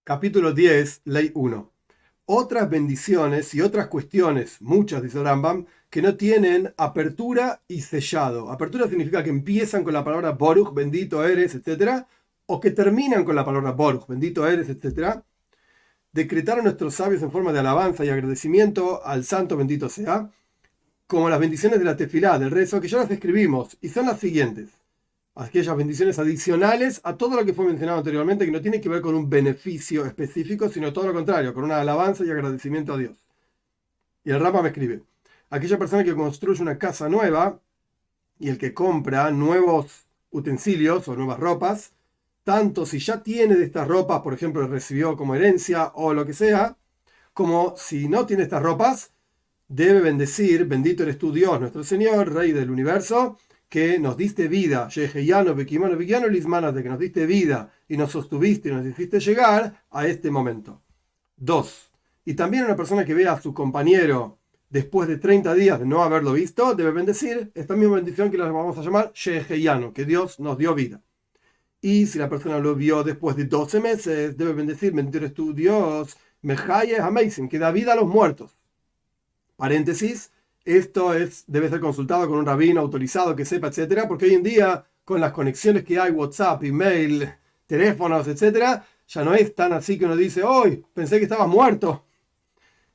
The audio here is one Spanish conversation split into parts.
Capítulo 10, Ley 1. Otras bendiciones y otras cuestiones, muchas, dice el Rambam, que no tienen apertura y sellado. Apertura significa que empiezan con la palabra Boruch, bendito eres, etc. O que terminan con la palabra Boruch, bendito eres, etc. Decretaron nuestros sabios en forma de alabanza y agradecimiento al santo bendito sea, como las bendiciones de la tefilá, del rezo, que ya las escribimos, y son las siguientes: aquellas bendiciones adicionales a todo lo que fue mencionado anteriormente, que no tiene que ver con un beneficio específico, sino todo lo contrario, con una alabanza y agradecimiento a Dios. Y el Rambam me escribe: aquella persona que construye una casa nueva y el que compra nuevos utensilios o nuevas ropas, tanto si ya tiene de estas ropas, por ejemplo, recibió como herencia o lo que sea, como si no tiene estas ropas, debe bendecir: bendito eres tú, Dios, nuestro Señor, Rey del universo, que nos diste vida, de que nos diste vida y nos sostuviste y nos hiciste llegar a este momento. 2. Y también una persona que vea a su compañero después de 30 días de no haberlo visto, debe bendecir esta misma bendición que la vamos a llamar Sheheyanu, que Dios nos dio vida. Y si la persona lo vio después de 12 meses, debe bendecir: bendito eres tú, Dios, Mehaye Amazing, que da vida a los muertos. Paréntesis, esto debe ser consultado con un rabino autorizado que sepa, etcétera, porque hoy en día, con las conexiones que hay, WhatsApp, email, teléfonos, etcétera, ya no es tan así que uno dice: hoy pensé que estabas muerto.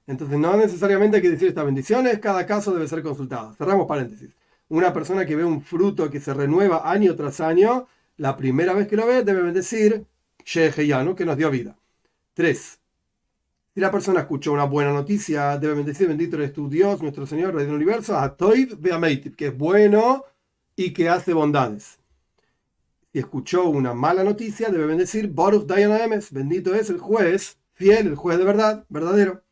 Entonces, no necesariamente hay que decir estas bendiciones, cada caso debe ser consultado. Cerramos paréntesis. Una persona que ve un fruto que se renueva año tras año, la primera vez que lo ve, debe bendecir Sheheyanu, que nos dio vida. 3. Si la persona escuchó una buena noticia, debe bendecir: bendito eres tu Dios, nuestro Señor, Rey del universo, Atoiv Beameitiv, que es bueno y que hace bondades. Si escuchó una mala noticia, debe bendecir: Baruch Dayan Emes, bendito es el juez fiel, el juez de verdad, verdadero.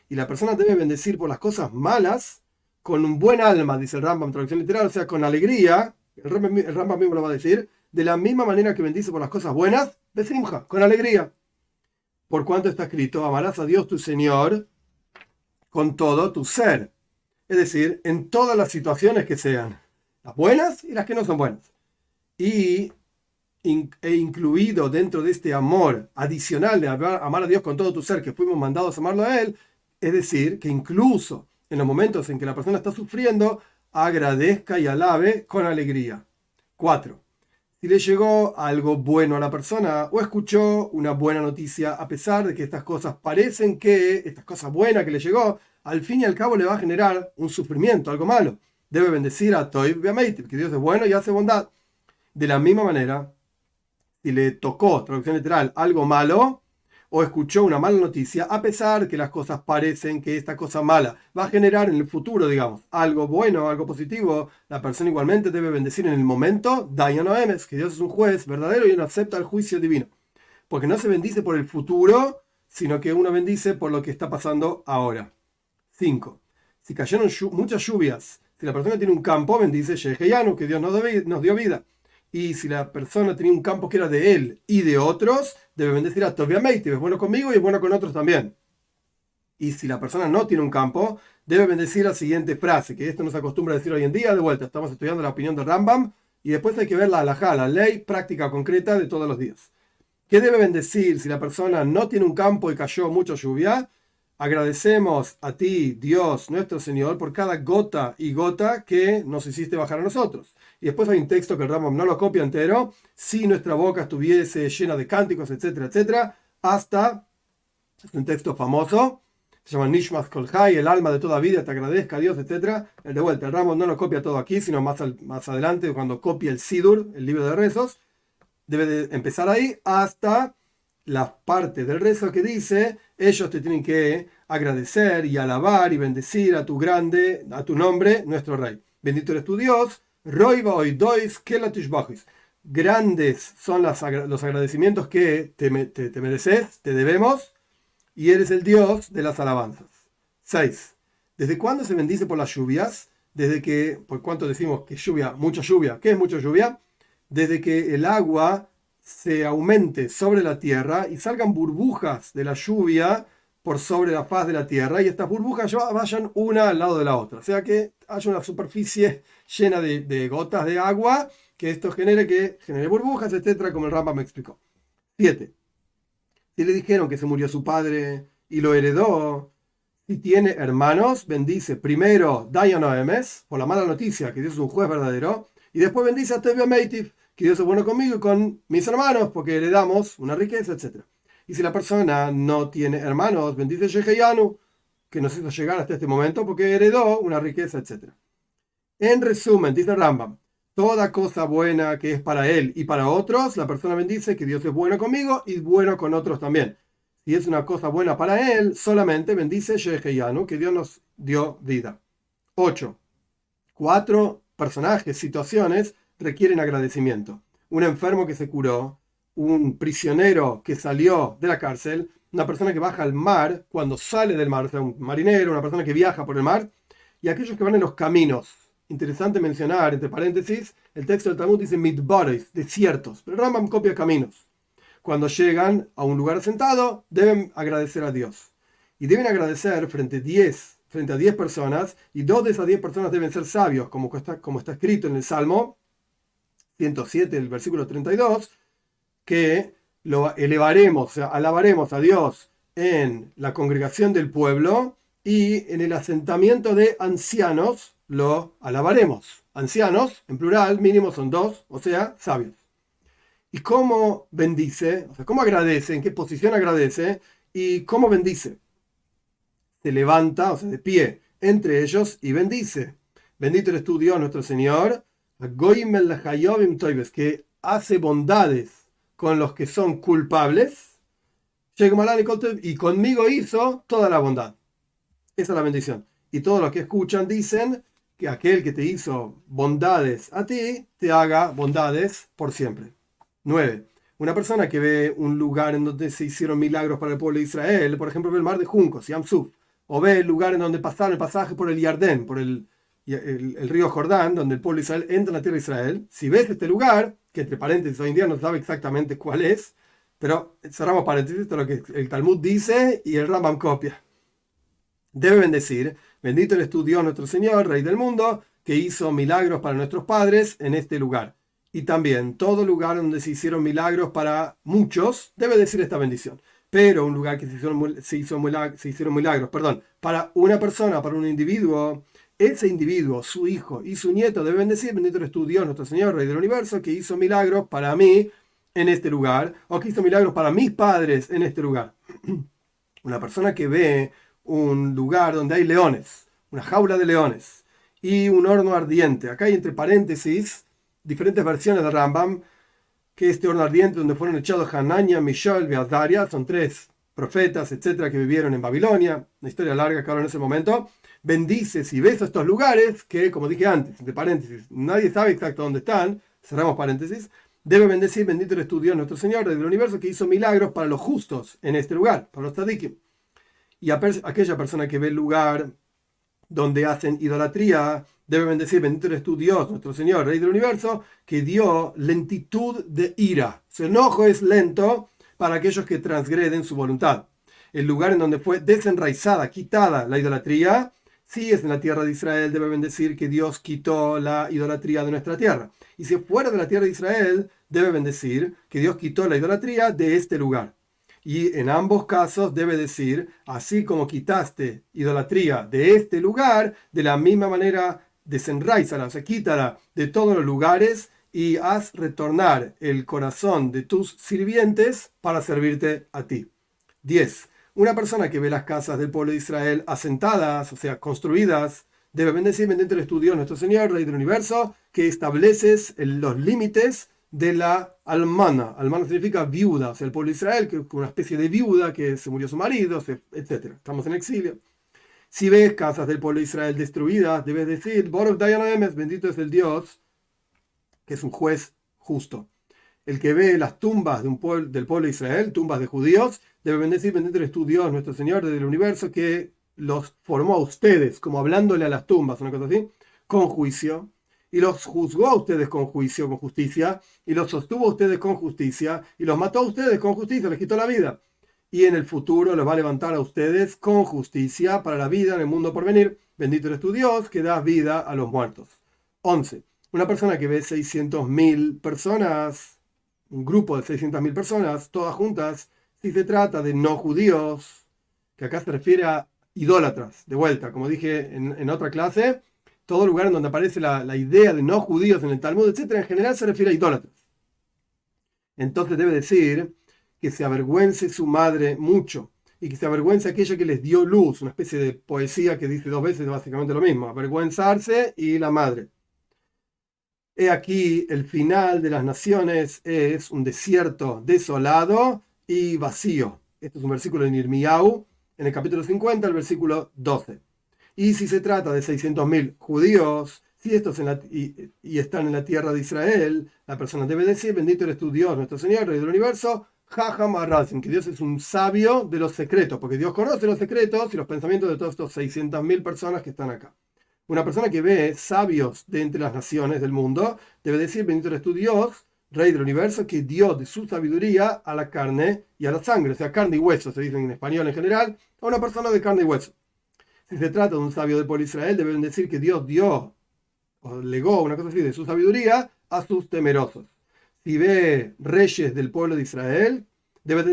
Y la persona debe bendecir por las cosas malas con un buen alma, dice el Rambam, traducción literal, o sea, con alegría. El Rambam mismo lo va a decir, de la misma manera que bendice por las cosas buenas, besimja, con alegría. Por cuanto está escrito: amarás a Dios tu Señor con todo tu ser. Es decir, en todas las situaciones que sean, las buenas y las que no son buenas. Y incluido dentro de este amor adicional de amar a Dios con todo tu ser, que fuimos mandados a amarlo a Él, es decir, que incluso en los momentos en que la persona está sufriendo, agradezca y alabe con alegría. 4. Si le llegó algo bueno a la persona o escuchó una buena noticia, a pesar de que estas cosas parecen que, estas cosas buenas que le llegó, al fin y al cabo le va a generar un sufrimiento, algo malo. Debe bendecir a Toiv Beameitiv, que Dios es bueno y hace bondad. De la misma manera, si le tocó, traducción literal, algo malo, o escuchó una mala noticia, a pesar que las cosas parecen que esta cosa mala va a generar en el futuro, digamos, algo bueno, algo positivo, la persona igualmente debe bendecir en el momento, Dayan Oemes, que Dios es un juez verdadero y no acepta el juicio divino. Porque no se bendice por el futuro, sino que uno bendice por lo que está pasando ahora. 5. Si cayeron muchas lluvias, si la persona tiene un campo, bendice Sheheyanu, que Dios nos dio vida. Y si la persona tenía un campo que era de él y de otros, debe bendecir a Tovia Meiti, es bueno conmigo y es bueno con otros también. Y si la persona no tiene un campo, debe bendecir la siguiente frase, que esto no se acostumbra a decir hoy en día. De vuelta, estamos estudiando la opinión de Rambam y después hay que ver la halajá, la ley práctica concreta de todos los días. ¿Qué debe bendecir si la persona no tiene un campo y cayó mucha lluvia? Agradecemos a ti, Dios, nuestro Señor, por cada gota y gota que nos hiciste bajar a nosotros. Y después hay un texto que el Rambam no lo copia entero: si nuestra boca estuviese llena de cánticos, etcétera, etcétera, hasta, es un texto famoso, se llama Nishmas Kolhai, el alma de toda vida te agradezca a Dios, etcétera. El de vuelta, el Rambam no lo copia todo aquí, sino más adelante, cuando copia el Sidur, el libro de rezos, debe de empezar ahí hasta la parte del rezo que dice: ellos te tienen que agradecer y alabar y bendecir a tu grande, a tu nombre, nuestro Rey. Bendito eres tu Dios, Roiva Oidois Kelatishbachis. Grandes son los agradecimientos que te mereces, te debemos, y eres el Dios de las alabanzas. 6. ¿Desde cuándo se bendice por las lluvias? Desde que, ¿por cuánto decimos que lluvia? Mucha lluvia. ¿Qué es mucha lluvia? Desde que el agua se aumente sobre la tierra y salgan burbujas de la lluvia por sobre la faz de la tierra, y estas burbujas vayan una al lado de la otra. O sea, que haya una superficie llena de gotas de agua, que esto genere burbujas, etcétera, como el Rambam me explicó. 7. Si le dijeron que se murió su padre y lo heredó, si tiene hermanos, bendice primero Dayan Oemes, por la mala noticia, que Dios es un juez verdadero, y después bendice a Tevio Meitiv, que Dios es bueno conmigo y con mis hermanos, porque heredamos una riqueza, etc. Y si la persona no tiene hermanos, bendice Sheheyanu, que nos hizo llegar hasta este momento, porque heredó una riqueza, etc. En resumen, dice Rambam, toda cosa buena que es para él y para otros, la persona bendice que Dios es bueno conmigo y bueno con otros también. Si es una cosa buena para él, solamente bendice Sheheyanu, que Dios nos dio vida. 8. Cuatro personajes, situaciones requieren agradecimiento. Un enfermo que se curó, un prisionero que salió de la cárcel, una persona que baja al mar cuando sale del mar, o sea, un marinero, una persona que viaja por el mar, y aquellos que van en los caminos. Interesante mencionar, entre paréntesis, el texto del Talmud dice midbaris, desiertos, pero Rambam copia caminos. Cuando llegan a un lugar asentado, deben agradecer a Dios. Y deben agradecer frente a 10 personas, y dos de esas 10 personas deben ser sabios, como está escrito en el Salmo 107, el versículo 32, que lo elevaremos, o sea, alabaremos a Dios en la congregación del pueblo y en el asentamiento de ancianos lo alabaremos. Ancianos, en plural, mínimo son dos, o sea, sabios. ¿Y cómo bendice? O sea, ¿cómo agradece? ¿En qué posición agradece? ¿Y cómo bendice? Se levanta, o sea, de pie, entre ellos y bendice. Bendito eres tú, Dios, nuestro Señor, que hace bondades con los que son culpables, y conmigo hizo toda la bondad. Esa es la bendición. Y todos los que escuchan dicen que aquel que te hizo bondades a ti, te haga bondades por siempre. 9. Una persona que ve un lugar en donde se hicieron milagros para el pueblo de Israel, por ejemplo, ve el mar de Juncos, Yam Suf, o ve el lugar en donde pasaron el pasaje por el Yardén, por el río Jordán, donde el pueblo de Israel entra en la tierra de Israel. Si ves este lugar, que entre paréntesis hoy en día no se sabe exactamente cuál es, pero cerramos paréntesis, esto es lo que el Talmud dice y el Rambam copia. Debe bendecir, bendito eres tú, Dios nuestro Señor, Rey del mundo, que hizo milagros para nuestros padres en este lugar. Y también todo lugar donde se hicieron milagros para muchos debe decir esta bendición. Pero un lugar que se hicieron milagros, para una persona, para un individuo, ese individuo, su hijo y su nieto deben decir, bendito eres tú, Dios nuestro Señor, Rey del universo, que hizo milagros para mí en este lugar, o que hizo milagros para mis padres en este lugar. Una persona que ve un lugar donde hay leones, una jaula de leones y un horno ardiente. Acá hay entre paréntesis diferentes versiones de Rambam, que este horno ardiente donde fueron echados Hanania, Mishael y Azaria, son 3 profetas, etcétera, que vivieron en Babilonia, una historia larga que ahora en ese momento, bendice si ves estos lugares, que como dije antes, entre paréntesis, nadie sabe exacto dónde están, cerramos paréntesis, debe bendecir, bendito eres tú, Dios nuestro Señor, Rey del universo, que hizo milagros para los justos en este lugar, para los tzadikim. Y aquella persona que ve el lugar donde hacen idolatría, debe bendecir, bendito eres tú, Dios, nuestro Señor, Rey del universo, que dio lentitud de ira. Su enojo es lento para aquellos que transgreden su voluntad. El lugar en donde fue desenraizada, quitada la idolatría, si es en la tierra de Israel, debe bendecir que Dios quitó la idolatría de nuestra tierra. Y si es fuera de la tierra de Israel, debe bendecir que Dios quitó la idolatría de este lugar. Y en ambos casos debe decir, así como quitaste idolatría de este lugar, de la misma manera desenraízala, o sea, quítala de todos los lugares y haz retornar el corazón de tus sirvientes para servirte a ti. 10. Una persona que ve las casas del pueblo de Israel asentadas, o sea, construidas, debe bendecir, bendito eres tú, Dios, nuestro Señor, Rey del universo, que estableces los límites de la almana. Almana significa viuda, o sea, el pueblo de Israel, que es una especie de viuda que se murió su marido, etc. Estamos en exilio. Si ves casas del pueblo de Israel destruidas, debes decir, Baruch Dayan Emes, bendito es el Dios, que es un juez justo. El que ve las tumbas del pueblo de Israel, tumbas de judíos, debe bendecir, bendito eres tú, Dios, nuestro Señor del universo, que los formó a ustedes, como hablándole a las tumbas, una cosa así, con juicio, y los juzgó a ustedes con juicio, con justicia, y los sostuvo a ustedes con justicia, y los mató a ustedes con justicia, les quitó la vida. Y en el futuro los va a levantar a ustedes con justicia para la vida en el mundo por venir. Bendito eres tu Dios, que das vida a los muertos. 11. Una persona que ve 600.000 personas, un grupo de 600.000 personas, todas juntas, Si se trata de no judíos, que acá se refiere a idólatras, de vuelta, como dije en otra clase, todo lugar en donde aparece la idea de no judíos en el Talmud, etcétera, en general se refiere a idólatras. Entonces debe decir que se avergüence su madre mucho y que se avergüence aquella que les dio luz, una especie de poesía que dice dos veces básicamente lo mismo, avergüenzarse y la madre. He aquí el final de las naciones es un desierto desolado y vacío. Este es un versículo en Irmiyahu, en el capítulo 50, el versículo 12. Y si se trata de 600.000 judíos, si estos y están en la tierra de Israel, la persona debe decir, bendito eres tu Dios, nuestro Señor, Rey del universo, Jajam Arrazim, que Dios es un sabio de los secretos, porque Dios conoce los secretos y los pensamientos de todos estos 600.000 personas que están acá. Una persona que ve sabios de entre las naciones del mundo debe decir, bendito eres tu Dios, Rey del universo, que dio de su sabiduría a la carne y a la sangre, o sea, carne y hueso, se dice en español en general, a una persona de carne y hueso. Si se trata de un sabio del pueblo de Israel, deben decir que Dios dio o legó una cosa así de su sabiduría a sus temerosos. Si ve reyes del pueblo de Israel, debe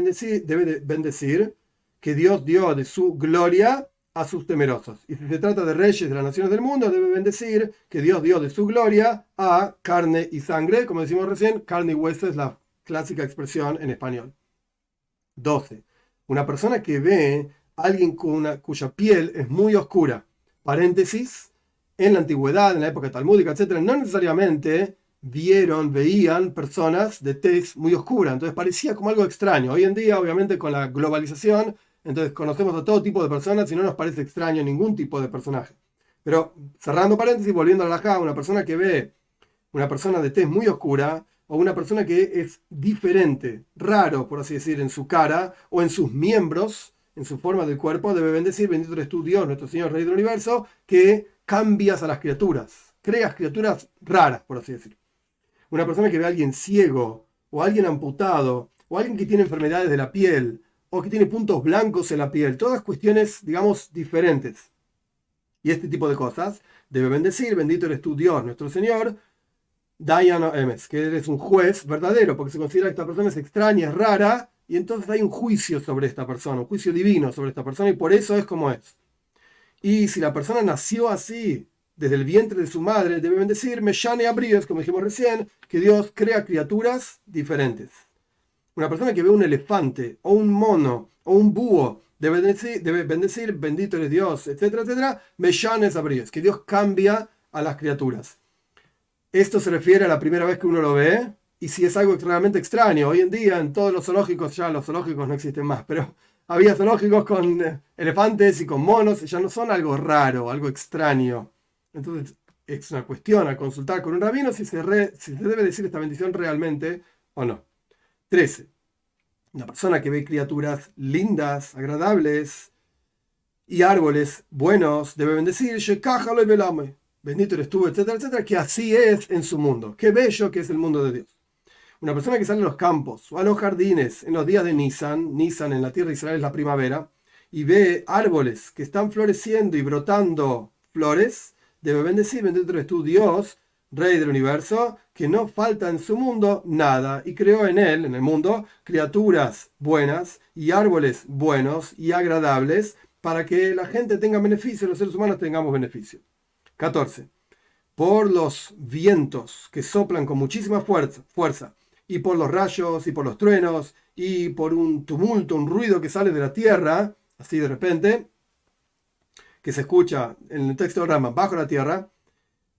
bendecir que Dios dio de su gloria a sus temerosos. Y si se trata de reyes de las naciones del mundo, debe bendecir que Dios dio de su gloria a carne y sangre. Como decimos recién, carne y hueso es la clásica expresión en español. 12. Una persona que ve a alguien cuya piel es muy oscura, paréntesis, en la antigüedad, en la época talmúdica, etcétera, no necesariamente veían personas de tez muy oscura, entonces parecía como algo extraño. Hoy en día, obviamente, con la globalización, entonces conocemos a todo tipo de personas y no nos parece extraño ningún tipo de personaje. Pero cerrando paréntesis, volviendo a la Já, una persona que ve una persona de tez muy oscura o una persona que es diferente, raro, por así decir, en su cara o en sus miembros, en su forma del cuerpo, debe bendecir, bendito eres tú Dios, nuestro Señor Rey del universo, que cambias a las criaturas, creas criaturas raras, por así decir. Una persona que ve a alguien ciego, o a alguien amputado, o a alguien que tiene enfermedades de la piel, o que tiene puntos blancos en la piel, todas cuestiones, digamos, diferentes. Y este tipo de cosas debe bendecir, bendito eres tú Dios, nuestro Señor, Dayano Emes, que eres un juez verdadero, porque se considera que esta persona es extraña, es rara, y entonces hay un juicio sobre esta persona, un juicio divino sobre esta persona, y por eso es como es. Y si la persona nació así, desde el vientre de su madre, debe bendecir, Meshane Abríos, como dijimos recién, que Dios crea criaturas diferentes. Una persona que ve un elefante, o un mono, o un búho, debe bendecir, bendito eres Dios, etcétera, etcétera, Meshane Abríos, que Dios cambia a las criaturas. Esto se refiere a la primera vez que uno lo ve, y si es algo extremadamente extraño. Hoy en día en todos los zoológicos, ya los zoológicos no existen más, pero había zoológicos con elefantes y con monos, y ya no son algo raro, algo extraño. Entonces es una cuestión a consultar con un rabino si se debe decir esta bendición realmente o no. 13. Una persona que ve criaturas lindas, agradables y árboles buenos debe bendecir, Shekajalo y Belame. Bendito eres tú, etcétera, etcétera, que así es en su mundo. Qué bello que es el mundo de Dios. Una persona que sale a los campos o a los jardines en los días de Nisan en la tierra de Israel es la primavera, y ve árboles que están floreciendo y brotando flores, debe bendecir, bendito eres tú, Dios, Rey del universo, que no falta en su mundo nada, y creó en él, en el mundo, criaturas buenas y árboles buenos y agradables, para que la gente tenga beneficio, los seres humanos tengamos beneficio. 14. Por los vientos que soplan con muchísima fuerza, y por los rayos, y por los truenos, y por un tumulto, un ruido que sale de la tierra, así de repente, que se escucha en el texto de Rama, bajo la tierra,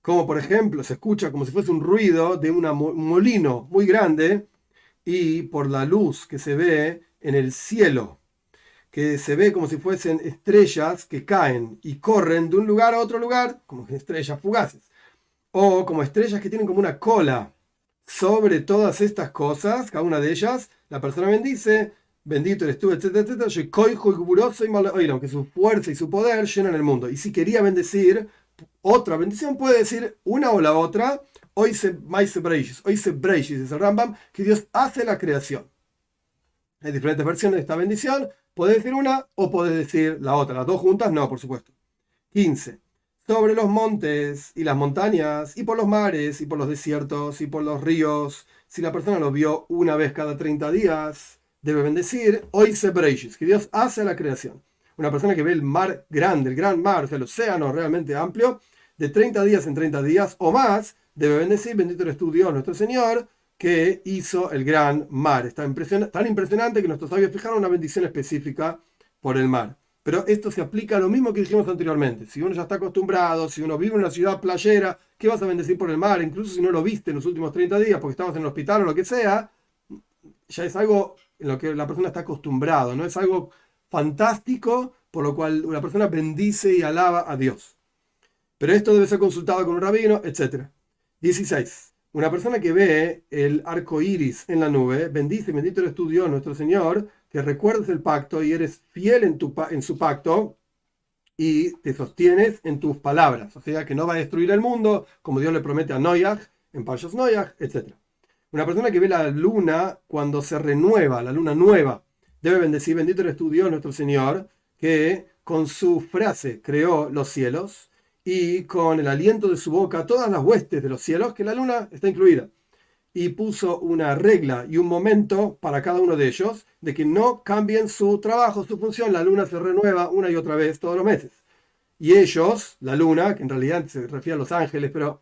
como por ejemplo se escucha como si fuese un ruido de un molino muy grande, y por la luz que se ve en el cielo, que se ve como si fuesen estrellas que caen y corren de un lugar a otro lugar, como estrellas fugaces, o como estrellas que tienen como una cola. Sobre todas estas cosas, cada una de ellas, la persona bendice, bendito eres tú, etcétera, etcétera, que su fuerza y su poder llenan el mundo. Y si quería bendecir otra bendición, puede decir una o la otra, hoy se breishis, es el Rambam, que Dios hace la creación. Hay diferentes versiones de esta bendición, puedes decir una o puedes decir la otra, las dos juntas no, por supuesto. 15. Sobre los montes y las montañas, y por los mares, y por los desiertos, y por los ríos, si la persona lo vio una vez cada 30 días, debe bendecir Oise Breishis, que Dios hace la creación. Una persona que ve el mar grande, el gran mar, o sea, el océano realmente amplio, de 30 días en 30 días o más, debe bendecir, bendito eres tú Dios, nuestro Señor, que hizo el gran mar. Está tan impresionante que nuestros sabios fijaron una bendición específica por el mar. Pero esto se aplica a lo mismo que dijimos anteriormente. Si uno ya está acostumbrado, si uno vive en una ciudad playera, ¿qué vas a bendecir por el mar? Incluso si no lo viste en los últimos 30 días porque estabas en el hospital o lo que sea, ya es algo en lo que la persona está acostumbrado, no es algo fantástico por lo cual una persona bendice y alaba a Dios. Pero esto debe ser consultado con un rabino, etc. 16. Una persona que ve el arco iris en la nube, bendice, bendito eres tú Dios, nuestro Señor, que recuerdes el pacto y eres fiel en su pacto y te sostienes en tus palabras. O sea, que no va a destruir el mundo, como Dios le promete a Noach, en Parshas Noach, etc. Una persona que ve la luna cuando se renueva, la luna nueva, debe bendecir, bendito eres tú Dios, nuestro Señor, que con su frase creó los cielos y con el aliento de su boca todas las huestes de los cielos, que la luna está incluida. Y puso una regla y un momento para cada uno de ellos de que no cambien su trabajo, su función. La luna se renueva una y otra vez todos los meses. Y ellos, la luna, que en realidad se refiere a los ángeles, pero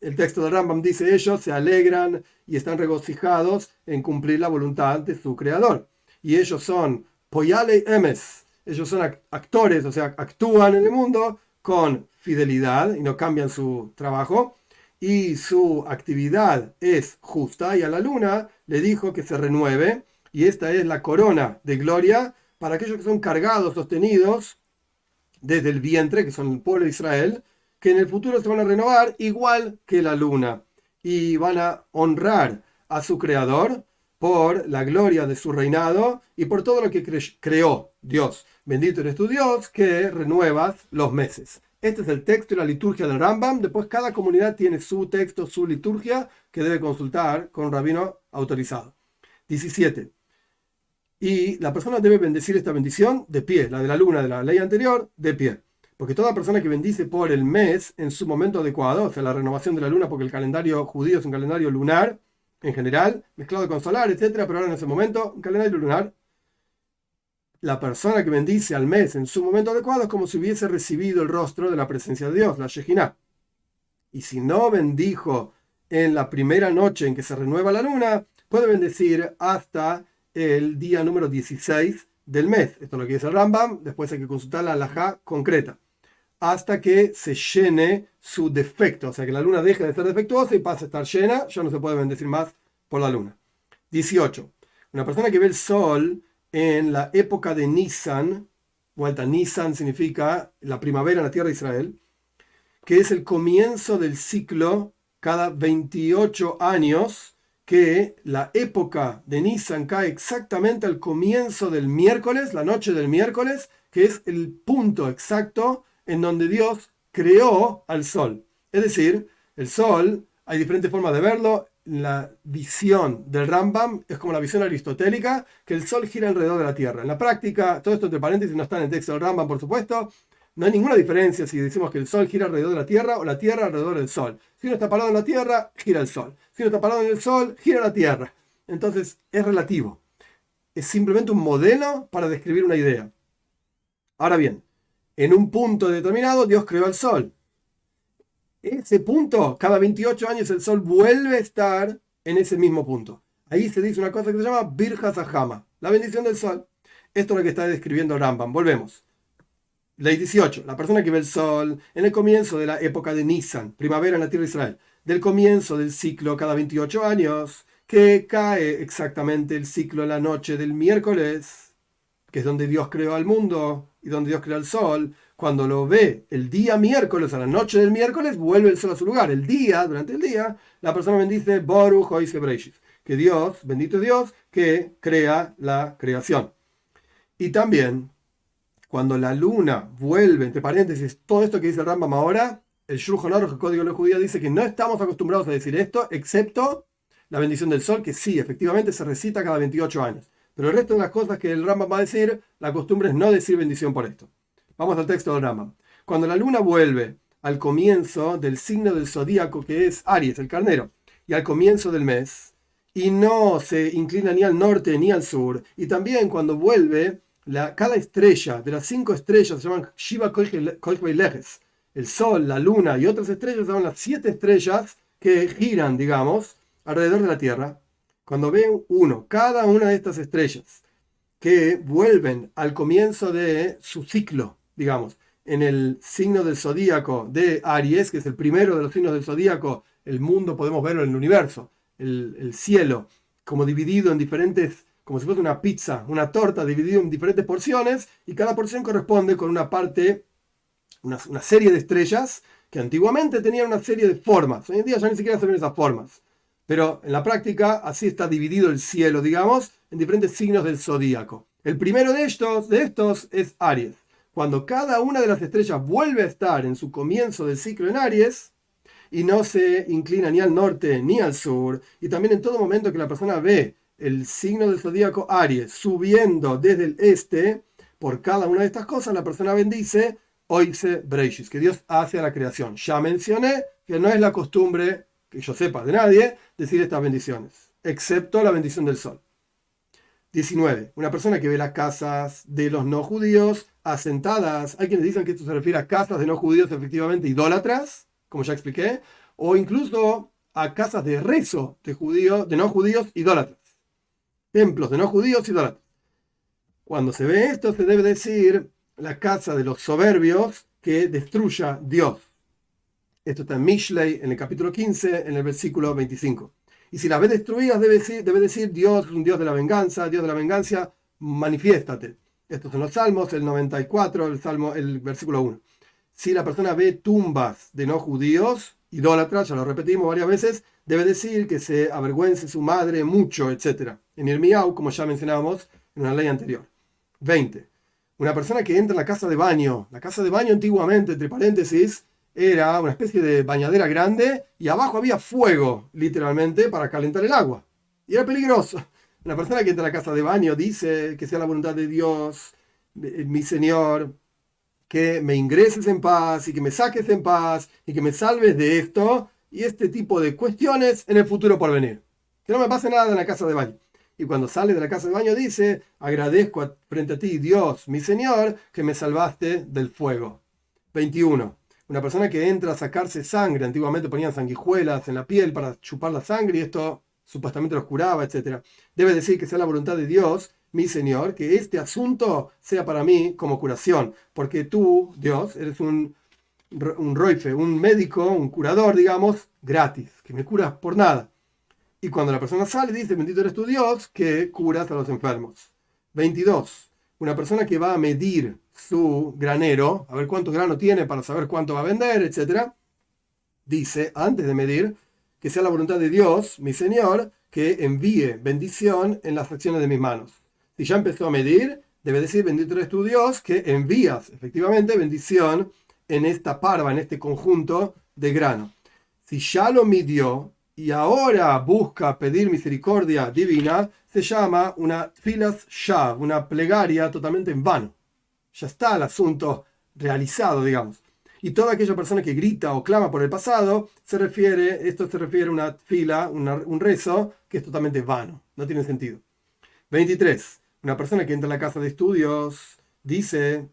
el texto de Rambam dice ellos se alegran y están regocijados en cumplir la voluntad de su creador. Y ellos son Poyale Emes, ellos son actores, o sea, actúan en el mundo con fidelidad y no cambian su trabajo. Y su actividad es justa, y a la luna le dijo que se renueve, y esta es la corona de gloria para aquellos que son cargados, sostenidos desde el vientre, que son el pueblo de Israel, que en el futuro se van a renovar igual que la luna, y van a honrar a su creador por la gloria de su reinado y por todo lo que creó Dios. Bendito eres tu Dios que renuevas los meses. Este es el texto y la liturgia del Rambam. Después cada comunidad tiene su texto, su liturgia, que debe consultar con un rabino autorizado. 17. Y la persona debe bendecir esta bendición de pie, la de la luna de la ley anterior, de pie. Porque toda persona que bendice por el mes en su momento adecuado, o sea, la renovación de la luna, porque el calendario judío es un calendario lunar en general, mezclado con solar, etcétera, pero ahora en ese momento, un calendario lunar. La persona que bendice al mes en su momento adecuado es como si hubiese recibido el rostro de la presencia de Dios, la Shejinah. Y si no bendijo en la primera noche en que se renueva la luna, puede bendecir hasta el día número 16 del mes. Esto es lo que dice el Rambam, después hay que consultar la halajá concreta. Hasta que se llene su defecto, o sea que la luna deje de ser defectuosa y pase a estar llena, ya no se puede bendecir más por la luna. 18. Una persona que ve el sol en la época de Nisan, vuelta Nisan significa la primavera en la tierra de Israel, que es el comienzo del ciclo cada 28 años, que la época de Nisan cae exactamente al comienzo del miércoles, la noche del miércoles, que es el punto exacto en donde Dios creó al sol. Es decir, el sol, hay diferentes formas de verlo. La visión del Rambam es como la visión aristotélica, que el sol gira alrededor de la Tierra. En la práctica, todo esto entre paréntesis no está en el texto del Rambam, por supuesto, no hay ninguna diferencia si decimos que el sol gira alrededor de la Tierra o la Tierra alrededor del sol. Si uno está parado en la Tierra, gira el sol. Si uno está parado en el sol, gira la Tierra. Entonces, es relativo. Es simplemente un modelo para describir una idea. Ahora bien, en un punto determinado, Dios creó el sol. Ese punto, cada 28 años el sol vuelve a estar en ese mismo punto. Ahí se dice una cosa que se llama Birjas Hajama, la bendición del sol. Esto es lo que está describiendo Rambam. Volvemos. Ley 18. La persona que ve el sol en el comienzo de la época de Nisan, primavera en la tierra de Israel, del comienzo del ciclo cada 28 años, que cae exactamente el ciclo en la noche del miércoles, que es donde Dios creó al mundo y donde Dios creó el sol. Cuando lo ve el día miércoles, a la noche del miércoles, vuelve el sol a su lugar. El día, durante el día, la persona bendice Baruch Hoise Breishis, que Dios, bendito Dios, que crea la creación. Y también, cuando la luna vuelve, entre paréntesis, todo esto que dice el Rambam ahora, el Shulchan Aruch, el Código de la Judía, dice que no estamos acostumbrados a decir esto, excepto la bendición del sol, que sí, efectivamente se recita cada 28 años. Pero el resto de las cosas que el Rambam va a decir, la costumbre es no decir bendición por esto. Vamos al texto del Rambam. Cuando la luna vuelve al comienzo del signo del zodíaco, que es Aries, el carnero, y al comienzo del mes, y no se inclina ni al norte ni al sur. Y también cuando vuelve, cada estrella de las 5 estrellas se llaman Shiva Kolchveilejes. El sol, la luna y otras estrellas son las 7 estrellas que giran, digamos, alrededor de la Tierra. Cuando ven cada una de estas estrellas que vuelven al comienzo de su ciclo, digamos, en el signo del zodíaco de Aries, que es el primero de los signos del zodíaco, el mundo podemos verlo en el universo, el cielo, como dividido en diferentes, como si fuese una pizza, una torta dividida en diferentes porciones, y cada porción corresponde con una parte, una serie de estrellas que antiguamente tenían una serie de formas. Hoy en día ya ni siquiera se ven esas formas. Pero en la práctica así está dividido el cielo, digamos, en diferentes signos del zodíaco. El primero de estos es Aries. Cuando cada una de las estrellas vuelve a estar en su comienzo del ciclo en Aries y no se inclina ni al norte ni al sur, y también en todo momento que la persona ve el signo del zodíaco Aries subiendo desde el este, por cada una de estas cosas la persona bendice Oise Breishis, que Dios hace a la creación. Ya mencioné que no es la costumbre, que yo sepa de nadie, decir estas bendiciones, excepto la bendición del sol. 19. Una persona que ve las casas de los no judíos asentadas. Hay quienes dicen que esto se refiere a casas de no judíos efectivamente idólatras, como ya expliqué, o incluso a casas de rezo de no judíos idólatras. Templos de no judíos idólatras. Cuando se ve esto, se debe decir la casa de los soberbios que destruya Dios. Esto está en Mishlei, en el capítulo 15, en el versículo 25. Y si las ves destruidas, debe decir Dios, un Dios de la venganza, manifiéstate. Estos son los salmos, el 94, el versículo 1. Si la persona ve tumbas de no judíos, idólatras, ya lo repetimos varias veces, debe decir que se avergüence su madre mucho, etc. En Irmiau, como ya mencionábamos en una ley anterior. 20. Una persona que entra en la casa de baño antiguamente, entre paréntesis, era una especie de bañadera grande y abajo había fuego, literalmente, para calentar el agua. Y era peligroso. Una persona que entra a la casa de baño dice que sea la voluntad de Dios, mi Señor, que me ingreses en paz y que me saques en paz y que me salves de esto y este tipo de cuestiones en el futuro por venir. Que no me pase nada en la casa de baño. Y cuando sale de la casa de baño dice, agradezco frente a ti, Dios, mi Señor, que me salvaste del fuego. 21. Una persona que entra a sacarse sangre, antiguamente ponían sanguijuelas en la piel para chupar la sangre y esto supuestamente los curaba, etc. Debe decir que sea la voluntad de Dios, mi Señor, que este asunto sea para mí como curación, porque tú, Dios, eres un roife, un médico, un curador, digamos, gratis, que me curas por nada. Y cuando la persona sale, dice, bendito eres tu Dios, que curas a los enfermos. 22. Una persona que va a medir su granero, a ver cuánto grano tiene para saber cuánto va a vender, etc. Dice, antes de medir, que sea la voluntad de Dios, mi Señor, que envíe bendición en las acciones de mis manos. Si ya empezó a medir, debe decir, bendito eres tu Dios, que envías efectivamente bendición en esta parva, en este conjunto de grano. Si ya lo midió y ahora busca pedir misericordia divina, se llama una tfilas shav, una plegaria totalmente en vano. Ya está el asunto realizado, digamos. Y toda aquella persona que grita o clama por el pasado, esto se refiere a una fila, un rezo que es totalmente vano, no tiene sentido. 23. Una persona que entra a la casa de estudios dice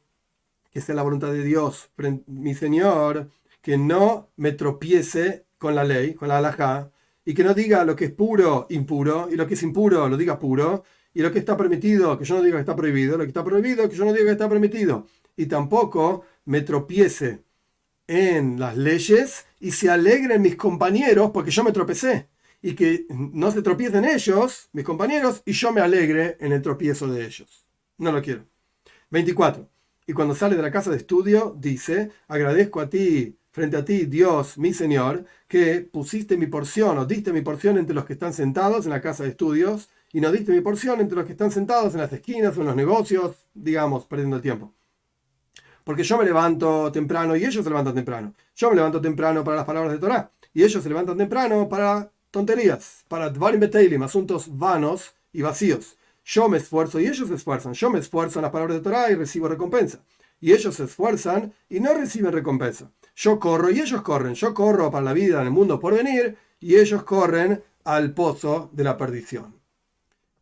que sea la voluntad de Dios, mi Señor, que no me tropiece con la ley, con la halajá, y que no diga lo que es puro, impuro, y lo que es impuro, lo diga puro, y lo que está permitido, que yo no diga que está prohibido, lo que está prohibido, que yo no diga que está permitido, y tampoco me tropiece en las leyes y se alegren mis compañeros porque yo me tropecé, y que no se tropiecen ellos, mis compañeros, y yo me alegre en el tropiezo de ellos. No lo quiero. 24. Y cuando sale de la casa de estudio, dice, agradezco frente a ti, Dios, mi Señor, que pusiste mi porción, o diste mi porción entre los que están sentados en la casa de estudios, y no diste mi porción entre los que están sentados en las esquinas o en los negocios, digamos, perdiendo el tiempo. Porque yo me levanto temprano y ellos se levantan temprano. Yo me levanto temprano para las palabras de Torah, y ellos se levantan temprano para tonterías, para dvarim beteilim, asuntos vanos y vacíos. Yo me esfuerzo y ellos se esfuerzan. Yo me esfuerzo en las palabras de Torah y recibo recompensa. Y ellos se esfuerzan y no reciben recompensa. Yo corro y ellos corren. Yo corro para la vida en el mundo por venir y ellos corren al pozo de la perdición.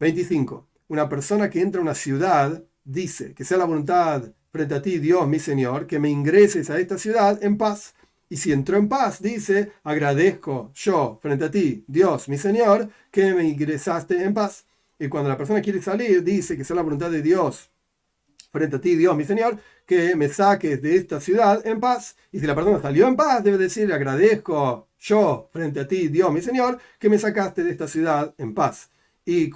25. Una persona que entra a una ciudad dice que sea la voluntad frente a ti, Dios, mi Señor, que me ingreses a esta ciudad en paz. Y si entró en paz, dice, agradezco yo frente a ti, Dios, mi Señor, que me ingresaste en paz. Y cuando la persona quiere salir, dice que sea la voluntad de Dios frente a ti, Dios, mi Señor, que me saques de esta ciudad en paz. Y si la persona salió en paz, debe decir, agradezco yo frente a ti, Dios, mi Señor, que me sacaste de esta ciudad en paz. Y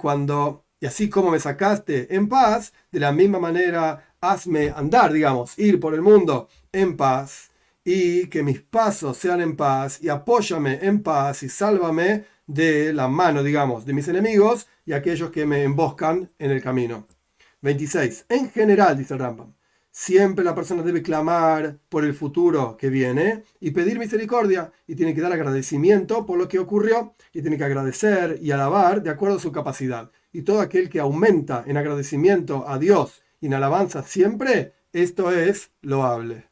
así como me sacaste en paz, de la misma manera hazme andar, digamos, ir por el mundo en paz, y que mis pasos sean en paz, y apóyame en paz, y sálvame de la mano, digamos, de mis enemigos y aquellos que me emboscan en el camino. 26. En general, dice el Rambam, siempre la persona debe clamar por el futuro que viene y pedir misericordia, y tiene que dar agradecimiento por lo que ocurrió, y tiene que agradecer y alabar de acuerdo a su capacidad. Y todo aquel que aumenta en agradecimiento a Dios y en alabanza siempre, esto es loable.